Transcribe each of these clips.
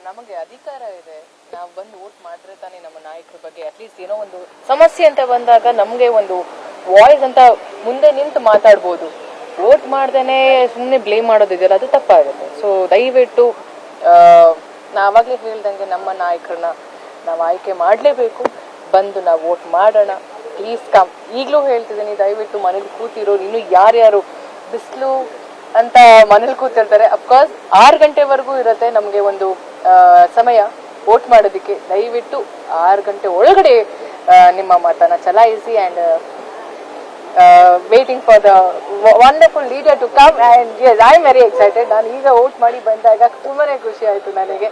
ನಮಗೆ ಅಧಿಕಾರ ಇದೆ, ನಾವು ಬಂದು ವೋಟ್ ಮಾಡಿದ್ರೆ ತಾನೇ ನಮ್ಮ ನಾಯಕರ ಬಗ್ಗೆ ಅಟ್ಲೀಸ್ಟ್ ಏನೋ ಒಂದು ಸಮಸ್ಯೆ ಅಂತ ಬಂದಾಗ ನಮಗೆ ಒಂದು ವಾಯ್ಸ್ ಅಂತ ಮುಂದೆ ನಿಂತು ಮಾತಾಡ್ಬೋದು. ವೋಟ್ ಮಾಡ್ದೇನೆ ಸುಮ್ಮನೆ ಬ್ಲೇಮ್ ಮಾಡೋದಿದೆಯಲ್ಲ, ಅದು ತಪ್ಪಾಗುತ್ತೆ. ಸೊ ದಯವಿಟ್ಟು ನಾವಾಗಲೇ ಹೇಳ್ದಂಗೆ ನಮ್ಮ ನಾಯಕರನ್ನ ನಾವು ಆಯ್ಕೆ ಮಾಡಲೇಬೇಕು. ಬಂದು ನಾವು ವೋಟ್ ಮಾಡೋಣ, ಪ್ಲೀಸ್ ಕಮ್. ಈಗಲೂ ಹೇಳ್ತಿದ್ದೀನಿ, ದಯವಿಟ್ಟು ಮನೇಲಿ ಕೂತಿರೋ ಇನ್ನು ಯಾರ್ಯಾರು ಬಿಸಿಲು ಅಂತ ಮನೇಲಿ ಕೂತಿರ್ತಾರೆ, ಅಫ್ಕೋರ್ಸ್ 6 ಗಂಟೆವರೆಗೂ ಇರುತ್ತೆ ನಮಗೆ ಒಂದು ಸಮಯ ವೋಟ್ ಮಾಡೋದಕ್ಕೆ. ದಯವಿಟ್ಟು 6 ಗಂಟೆ ಒಳಗಡೆ ನಿಮ್ಮ ಮತನ ಚಲಾಯಿಸಿ. And waiting for the wonderful leader to come. And yes, I am very excited. ನಾನು ಈಗ ವೋಟ್ ಮಾಡಿ ಬಂದಾಗ ತುಂಬಾ ಖುಷಿ ಆಯಿತು ನನಗೆ.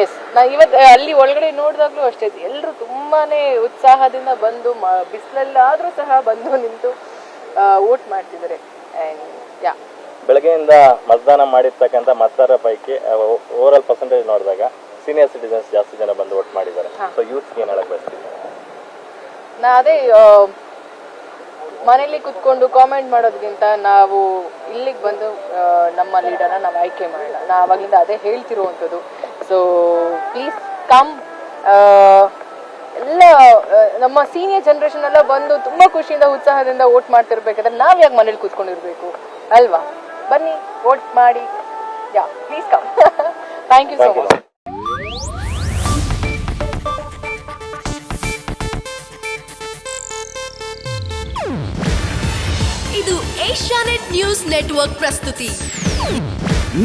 ಎಸ್, ನಾನು ಇವತ್ತು ಅಲ್ಲಿ ಒಳಗಡೆ ನೋಡಿದಾಗಲೂ ಅಷ್ಟೇ, ಎಲ್ಲರೂ ತುಂಬಾ ಉತ್ಸಾಹದಿಂದ ಬಂದು ಬಿಸಿಲಲ್ಲಾದರೂ ಸಹ ಬಂದು ನಿಂತು ವೋಟ್ ಮಾಡ್ತಿದ್ದಾರೆ. ಆ್ಯಂಡ್ ಯಾ, ಬೆಳಗ್ಗೆಯಿಂದ ಮತದಾನ ಮಾಡಿರ್ತಕ್ಕಂಥ ಮತದಾರರ ಪೈಕಿ ಓವರ್ ಆಲ್ ಪರ್ಸೆಂಟೇಜ್ ನೋಡಿದಾಗ ಸೀನಿಯರ್ ಸಿಟಿಸನ್ಸ್ ಜಾಸ್ತಿ ಜನ ಬಂದು ವೋಟ್ ಮಾಡಿದ್ದಾರೆ. ಸೊ ಯೂತ್ಗೆ ಏನು ಹೇಳಕ್ ಬಯಸ್ತಿದ್ದಾರೆ? ನಾ ಅದೇ ಮನೇಲಿ ಕುತ್ಕೊಂಡು ಕಾಮೆಂಟ್ ಮಾಡೋದಕ್ಕಿಂತ ನಾವು ಇಲ್ಲಿಗೆ ಬಂದು ನಮ್ಮ ಲೀಡರ್ನ ನಾವು ಆಯ್ಕೆ ಮಾಡೋಣ. ನಾ ಆವಾಗಲಿಂದ ಅದೇ ಹೇಳ್ತಿರುವಂಥದ್ದು. So please come. ಎಲ್ಲ ನಮ್ಮ ಸೀನಿಯರ್ ಜನರೇಷನ್ ಎಲ್ಲ ಬಂದು ತುಂಬ ಖುಷಿಯಿಂದ ಉತ್ಸಾಹದಿಂದ ವೋಟ್ ಮಾಡ್ತಿರ್ಬೇಕಾದ್ರೆ ನಾವು ಯಾಕೆ ಮನೇಲಿ ಕೂತ್ಕೊಂಡಿರ್ಬೇಕು ಅಲ್ವಾ? ಬನ್ನಿ, ವೋಟ್ ಮಾಡಿ. Yeah, please come. Thank you so much. ಇದು ಏಷ್ಯಾನೆಟ್ ನ್ಯೂಸ್ ನೆಟ್ವರ್ಕ್ ಪ್ರಸ್ತುತಿ.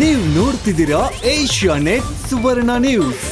ನೀವು ನೋಡ್ತಿದ್ದೀರಾ ಏಷ್ಯಾನೆಟ್ ಸುವರ್ಣ ನ್ಯೂಸ್.